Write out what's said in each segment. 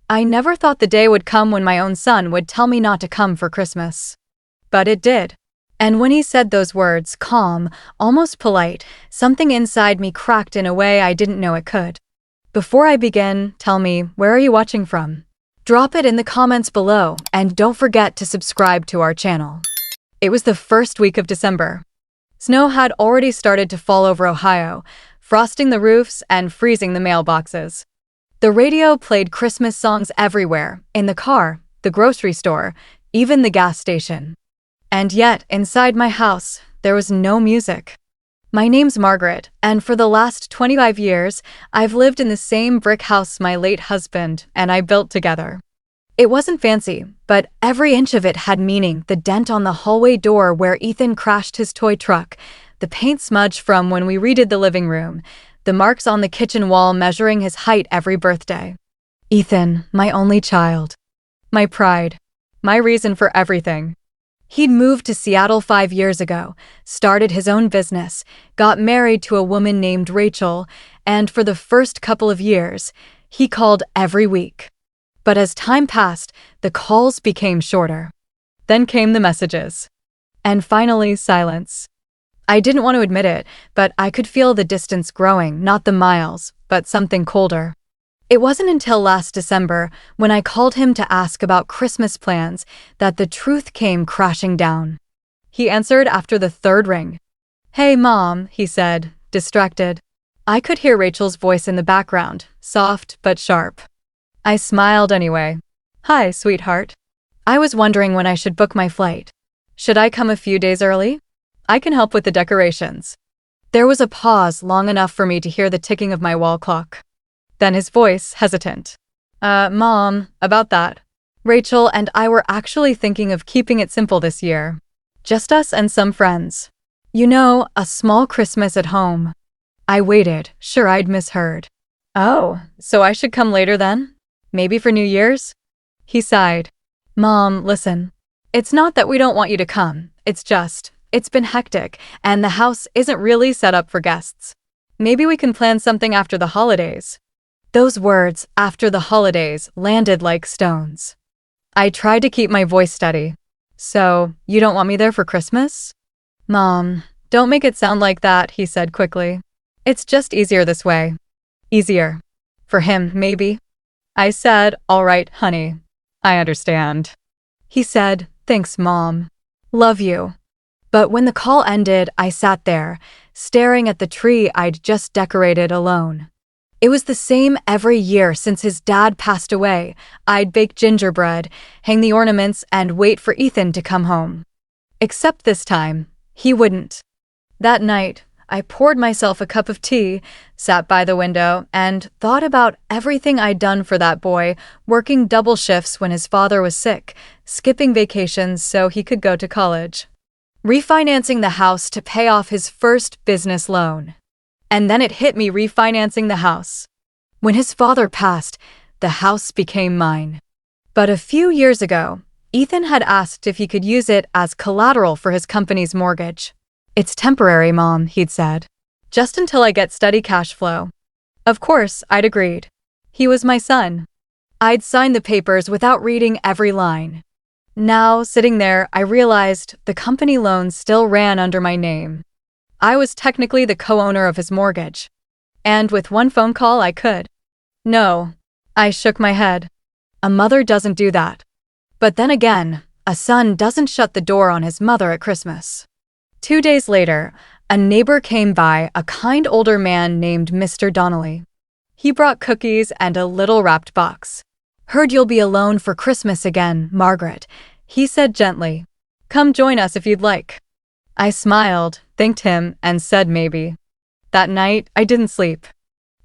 I never thought the day would come when my own son would tell me not to come for Christmas. But it did. And when he said those words, calm, almost polite, something inside me cracked in a way I didn't know it could. Before I begin, tell me, where are you watching from? Drop it in the comments below, and don't forget to subscribe to our channel. It was the first week of December. Snow had already started to fall over Ohio, frosting the roofs and freezing the mailboxes. The radio played Christmas songs everywhere, in the car, the grocery store, even the gas station. And yet, inside my house, there was no music. My name's Margaret, and for the last 25 years, I've lived in the same brick house my late husband and I built together. It wasn't fancy, but every inch of it had meaning. The dent on the hallway door where Ethan crashed his toy truck, the paint smudge from when we redid the living room, the marks on the kitchen wall measuring his height every birthday. Ethan, my only child. My pride. My reason for everything. He'd moved to Seattle 5 years ago, started his own business, got married to a woman named Rachel, and for the first couple of years, he called every week. But as time passed, the calls became shorter. Then came the messages. And finally, silence. I didn't want to admit it, but I could feel the distance growing, not the miles, but something colder. It wasn't until last December, when I called him to ask about Christmas plans, that the truth came crashing down. He answered after the third ring. "Hey, Mom," he said, distracted. I could hear Rachel's voice in the background, soft but sharp. I smiled anyway. "Hi, sweetheart. I was wondering when I should book my flight. Should I come a few days early? I can help with the decorations." There was a pause long enough for me to hear the ticking of my wall clock. Then his voice, hesitant. Mom, about that. Rachel and I were actually thinking of keeping it simple this year. Just us and some friends. You know, a small Christmas at home." I waited, sure I'd misheard. "Oh, so I should come later then? Maybe for New Year's?" He sighed. "Mom, listen. It's not that we don't want you to come, it's been hectic, and the house isn't really set up for guests. Maybe we can plan something after the holidays." Those words, "after the holidays," landed like stones. I tried to keep my voice steady. "So, you don't want me there for Christmas?" "Mom, don't make it sound like that," he said quickly. "It's just easier this way." Easier. For him, maybe. I said, "All right, honey. I understand." He said, "Thanks, Mom. Love you." But when the call ended, I sat there, staring at the tree I'd just decorated alone. It was the same every year since his dad passed away. I'd bake gingerbread, hang the ornaments, and wait for Ethan to come home. Except this time, he wouldn't. That night, I poured myself a cup of tea, sat by the window, and thought about everything I'd done for that boy, working double shifts when his father was sick, skipping vacations so he could go to college, refinancing the house to pay off his first business loan. And then it hit me, refinancing the house. When his father passed, the house became mine. But a few years ago, Ethan had asked if he could use it as collateral for his company's mortgage. "It's temporary, Mom," he'd said. "Just until I get steady cash flow." Of course, I'd agreed. He was my son. I'd signed the papers without reading every line. Now, sitting there, I realized the company loan still ran under my name. I was technically the co-owner of his mortgage. And with one phone call, I could. No. I shook my head. A mother doesn't do that. But then again, a son doesn't shut the door on his mother at Christmas. 2 days later, a neighbor came by, a kind older man named Mr. Donnelly. He brought cookies and a little wrapped box. "Heard you'll be alone for Christmas again, Margaret," he said gently. "Come join us if you'd like." I smiled, thanked him, and said maybe. That night, I didn't sleep.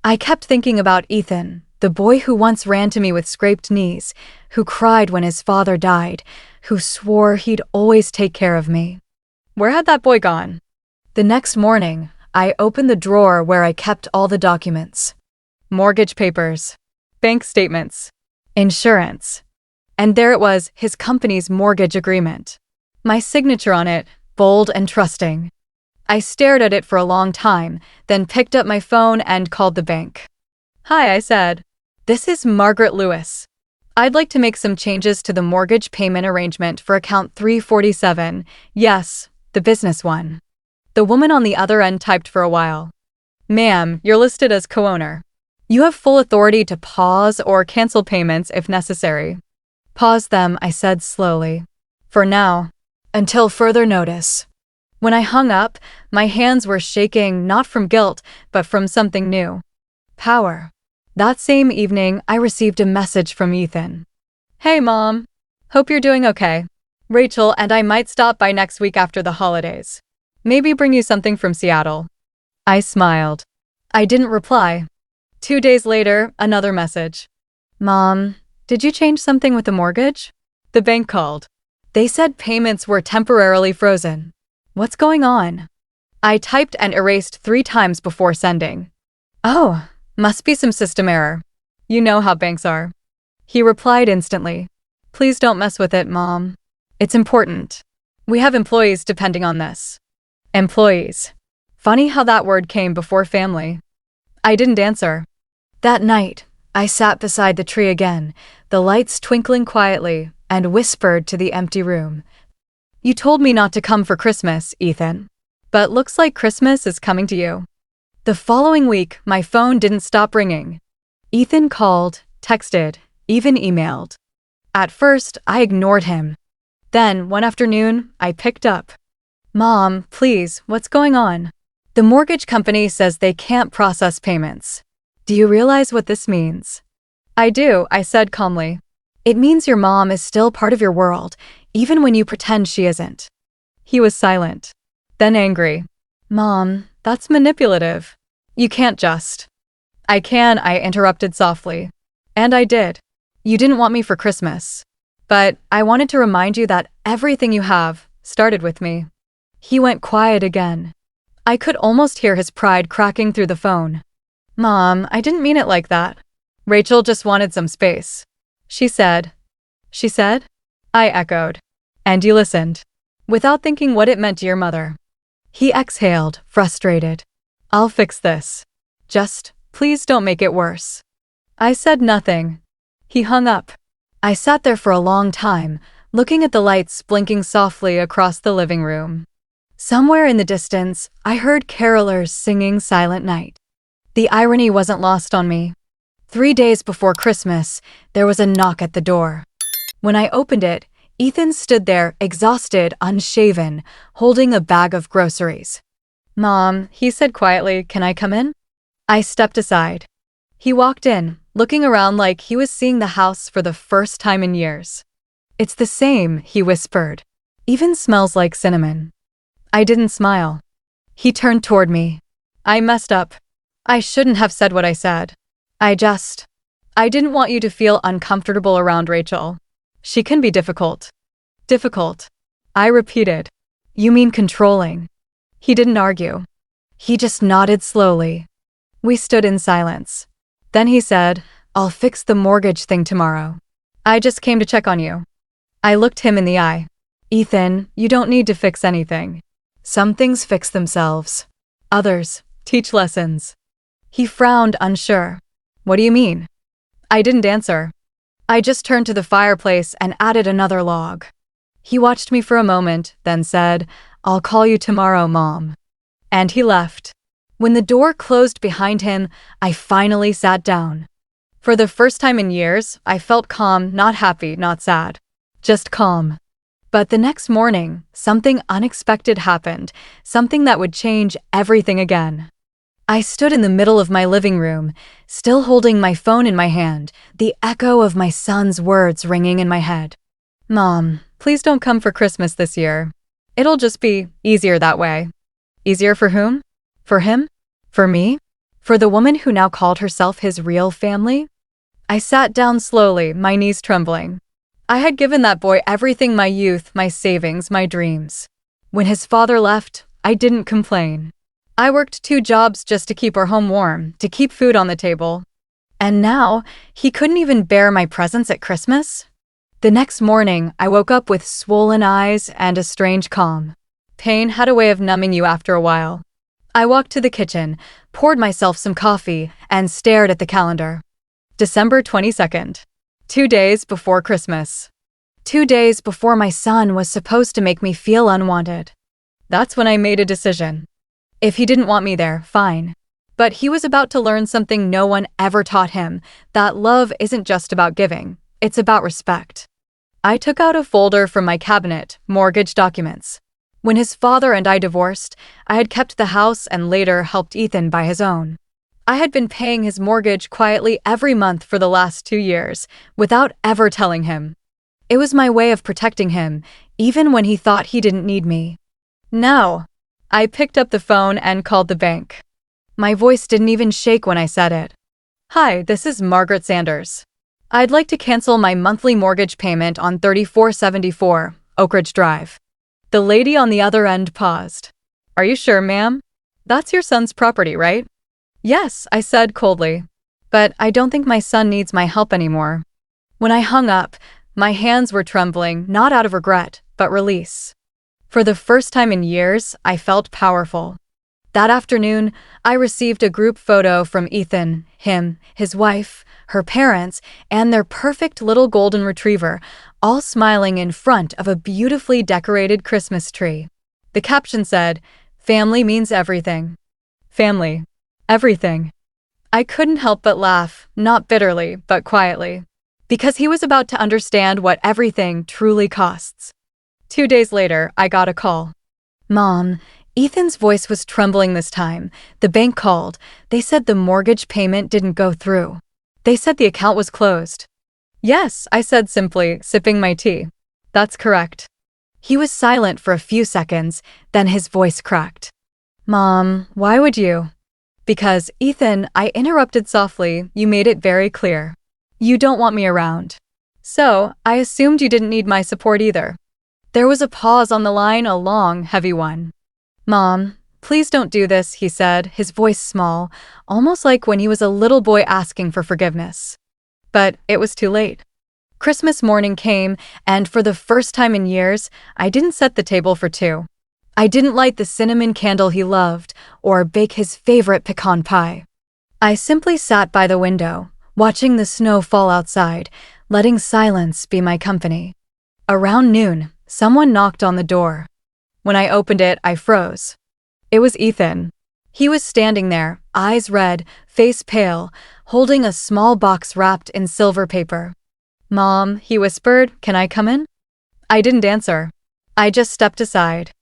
I kept thinking about Ethan, the boy who once ran to me with scraped knees, who cried when his father died, who swore he'd always take care of me. Where had that boy gone? The next morning, I opened the drawer where I kept all the documents. Mortgage papers, bank statements, insurance. And there it was, his company's mortgage agreement. My signature on it, bold and trusting. I stared at it for a long time, then picked up my phone and called the bank. "Hi," I said. "This is Margaret Lewis. I'd like to make some changes to the mortgage payment arrangement for account 347. Yes, the business one. The woman on the other end typed for a while. Ma'am, you're listed as co-owner. You have full authority to pause or cancel payments if necessary. Pause them, I said slowly. For now. Until further notice. When I hung up, my hands were shaking not from guilt, but from something new. Power. That same evening, I received a message from Ethan. Hey, Mom. Hope you're doing okay. Rachel and I might stop by next week after the holidays. Maybe bring you something from Seattle. I smiled. I didn't reply. 2 days later, another message. Mom, did you change something with the mortgage? The bank called. They said payments were temporarily frozen. What's going on? I typed and erased 3 times before sending. Oh, must be some system error. You know how banks are. He replied instantly. Please don't mess with it, Mom. It's important. We have employees depending on this. Employees. Funny how that word came before family. I didn't answer. That night, I sat beside the tree again, the lights twinkling quietly, and whispered to the empty room. You told me not to come for Christmas, Ethan. But looks like Christmas is coming to you. The following week, my phone didn't stop ringing. Ethan called, texted, even emailed. At first, I ignored him. Then, one afternoon, I picked up. Mom, please, what's going on? The mortgage company says they can't process payments. Do you realize what this means? I do, I said calmly. It means your mom is still part of your world, even when you pretend she isn't. He was silent. Then angry. Mom, that's manipulative. You can't just. I can, I interrupted softly. And I did. You didn't want me for Christmas. But I wanted to remind you that everything you have started with me. He went quiet again. I could almost hear his pride cracking through the phone. Mom, I didn't mean it like that. Rachel just wanted some space. She said. She said? I echoed. And you listened. Without thinking what it meant to your mother. He exhaled, frustrated. I'll fix this. Just, please don't make it worse. I said nothing. He hung up. I sat there for a long time, looking at the lights blinking softly across the living room. Somewhere in the distance, I heard carolers singing Silent Night. The irony wasn't lost on me. 3 days before Christmas, there was a knock at the door. When I opened it, Ethan stood there, exhausted, unshaven, holding a bag of groceries. Mom, he said quietly, can I come in? I stepped aside. He walked in, looking around like he was seeing the house for the first time in years. It's the same, he whispered. Even smells like cinnamon. I didn't smile. He turned toward me. I messed up. I shouldn't have said what I said. I didn't want you to feel uncomfortable around Rachel. She can be difficult. Difficult. I repeated. You mean controlling? He didn't argue. He just nodded slowly. We stood in silence. Then he said, I'll fix the mortgage thing tomorrow. I just came to check on you. I looked him in the eye. Ethan, you don't need to fix anything. Some things fix themselves. Others teach lessons. He frowned, unsure. What do you mean? I didn't answer. I just turned to the fireplace and added another log. He watched me for a moment, then said, I'll call you tomorrow, Mom. And he left. When the door closed behind him, I finally sat down. For the first time in years, I felt calm, not happy, not sad. Just calm. But the next morning, something unexpected happened, something that would change everything again. I stood in the middle of my living room, still holding my phone in my hand, the echo of my son's words ringing in my head. Mom, please don't come for Christmas this year. It'll just be easier that way. Easier for whom? For him? For me? For the woman who now called herself his real family? I sat down slowly, my knees trembling. I had given that boy everything, my youth, my savings, my dreams. When his father left, I didn't complain. I worked 2 jobs just to keep our home warm, to keep food on the table. And now, he couldn't even bear my presence at Christmas? The next morning, I woke up with swollen eyes and a strange calm. Pain had a way of numbing you after a while. I walked to the kitchen, poured myself some coffee, and stared at the calendar. December 22nd. 2 days before Christmas. 2 days before my son was supposed to make me feel unwanted. That's when I made a decision. If he didn't want me there, fine. But he was about to learn something no one ever taught him, that love isn't just about giving, it's about respect. I took out a folder from my cabinet, mortgage documents. When his father and I divorced, I had kept the house and later helped Ethan buy his own. I had been paying his mortgage quietly every month for the last 2 years, without ever telling him. It was my way of protecting him, even when he thought he didn't need me. No. I picked up the phone and called the bank. My voice didn't even shake when I said it. Hi, this is Margaret Sanders. I'd like to cancel my monthly mortgage payment on 3474 Oak Ridge Drive. The lady on the other end paused. Are you sure, ma'am? That's your son's property, right? Yes, I said coldly. But I don't think my son needs my help anymore. When I hung up, my hands were trembling, not out of regret, but release. For the first time in years, I felt powerful. That afternoon, I received a group photo from Ethan, him, his wife, her parents, and their perfect little golden retriever, all smiling in front of a beautifully decorated Christmas tree. The caption said, "Family means everything." Family. Everything. I couldn't help but laugh, not bitterly, but quietly, because he was about to understand what everything truly costs. 2 days later, I got a call. Mom, Ethan's voice was trembling this time. The bank called. They said the mortgage payment didn't go through. They said the account was closed. Yes, I said simply, sipping my tea. That's correct. He was silent for a few seconds, then his voice cracked. Mom, why would you? Because, Ethan, I interrupted softly, you made it very clear. You don't want me around. So, I assumed you didn't need my support either. There was a pause on the line, a long, heavy one. Mom, please don't do this, he said, his voice small, almost like when he was a little boy asking for forgiveness. But it was too late. Christmas morning came, and for the first time in years, I didn't set the table for two. I didn't light the cinnamon candle he loved, or bake his favorite pecan pie. I simply sat by the window, watching the snow fall outside, letting silence be my company. Around noon, someone knocked on the door. When I opened it, I froze. It was Ethan. He was standing there, eyes red, face pale, holding a small box wrapped in silver paper. Mom, he whispered, can I come in? I didn't answer. I just stepped aside.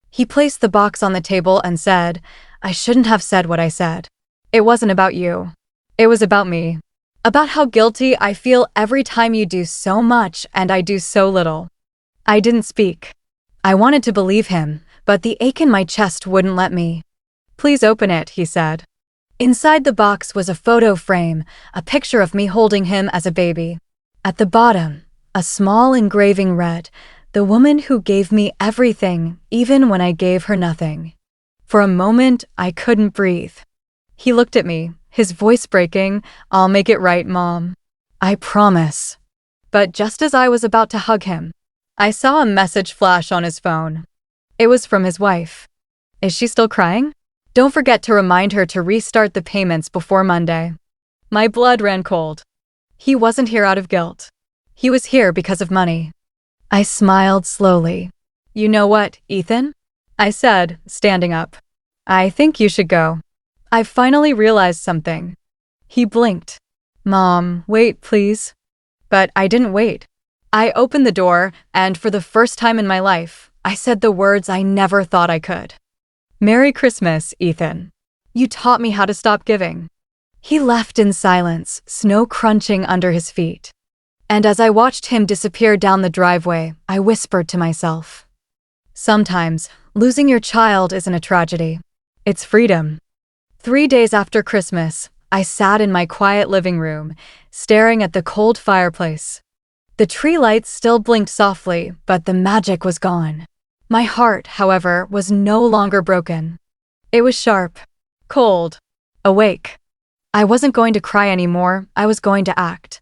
He placed the box on the table and said, I shouldn't have said what I said. It wasn't about you. It was about me. About how guilty I feel every time you do so much and I do so little. I didn't speak. I wanted to believe him, but the ache in my chest wouldn't let me. Please open it, he said. Inside the box was a photo frame, a picture of me holding him as a baby. At the bottom, a small engraving read, the woman who gave me everything, even when I gave her nothing. For a moment, I couldn't breathe. He looked at me, his voice breaking, I'll make it right, Mom. I promise. But just as I was about to hug him, I saw a message flash on his phone. It was from his wife. Is she still crying? Don't forget to remind her to restart the payments before Monday. My blood ran cold. He wasn't here out of guilt. He was here because of money. I smiled slowly. You know what, Ethan? I said, standing up. I think you should go. I've finally realized something. He blinked. Mom, wait, please. But I didn't wait. I opened the door, and for the first time in my life, I said the words I never thought I could. Merry Christmas, Ethan. You taught me how to stop giving. He left in silence, snow crunching under his feet. And as I watched him disappear down the driveway, I whispered to myself. Sometimes, losing your child isn't a tragedy. It's freedom. 3 days after Christmas, I sat in my quiet living room, staring at the cold fireplace. The tree lights still blinked softly, but the magic was gone. My heart, however, was no longer broken. It was sharp, cold, awake. I wasn't going to cry anymore, I was going to act.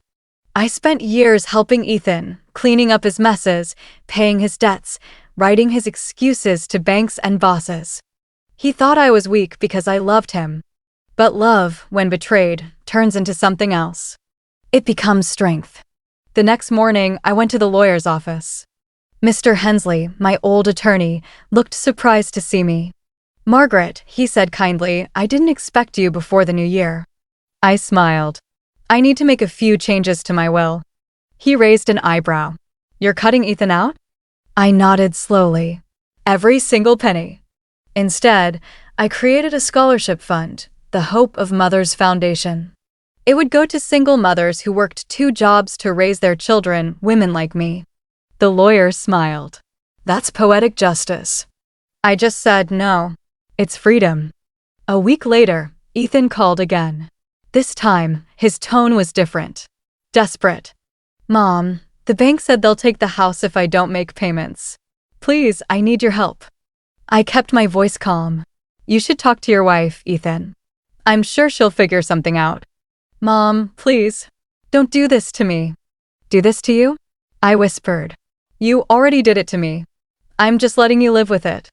I spent years helping Ethan, cleaning up his messes, paying his debts, writing his excuses to banks and bosses. He thought I was weak because I loved him. But love, when betrayed, turns into something else. It becomes strength. The next morning, I went to the lawyer's office. Mr. Hensley, my old attorney, looked surprised to see me. "Margaret," he said kindly, "I didn't expect you before the new year." I smiled. "I need to make a few changes to my will." He raised an eyebrow. "You're cutting Ethan out?" I nodded slowly. "Every single penny." Instead, I created a scholarship fund, the Hope of Mothers Foundation. It would go to single mothers who worked 2 jobs to raise their children, women like me. The lawyer smiled. "That's poetic justice." I just said, "No, it's freedom." A week later, Ethan called again. This time, his tone was different. Desperate. "Mom, the bank said they'll take the house if I don't make payments. Please, I need your help." I kept my voice calm. "You should talk to your wife, Ethan. I'm sure she'll figure something out." "Mom, please, don't do this to me." "Do this to you?" I whispered. "You already did it to me. I'm just letting you live with it."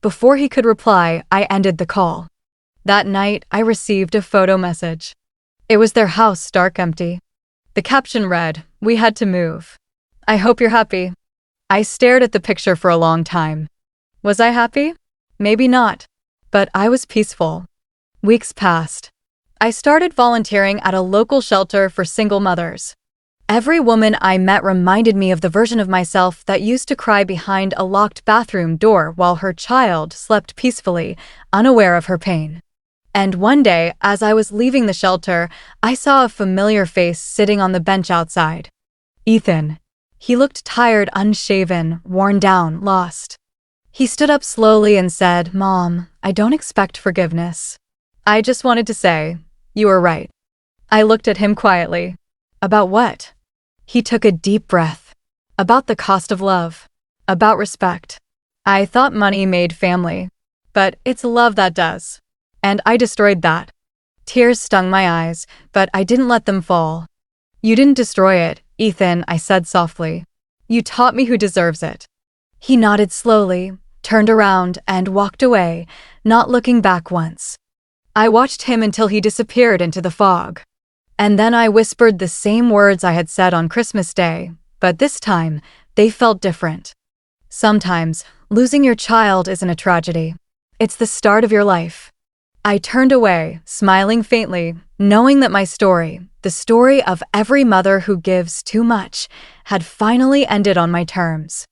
Before he could reply, I ended the call. That night, I received a photo message. It was their house, stark empty. The caption read, "We had to move. I hope you're happy." I stared at the picture for a long time. Was I happy? Maybe not. But I was peaceful. Weeks passed. I started volunteering at a local shelter for single mothers. Every woman I met reminded me of the version of myself that used to cry behind a locked bathroom door while her child slept peacefully, unaware of her pain. And one day, as I was leaving the shelter, I saw a familiar face sitting on the bench outside. Ethan. He looked tired, unshaven, worn down, lost. He stood up slowly and said, "Mom, I don't expect forgiveness. I just wanted to say, you were right." I looked at him quietly. "About what?" He took a deep breath. "About the cost of love. About respect. I thought money made family. But it's love that does. And I destroyed that." Tears stung my eyes, but I didn't let them fall. "You didn't destroy it, Ethan," I said softly. "You taught me who deserves it." He nodded slowly, turned around, and walked away, not looking back once. I watched him until he disappeared into the fog. And then I whispered the same words I had said on Christmas Day, but this time, they felt different. Sometimes, losing your child isn't a tragedy. It's the start of your life. I turned away, smiling faintly, knowing that my story, the story of every mother who gives too much, had finally ended on my terms.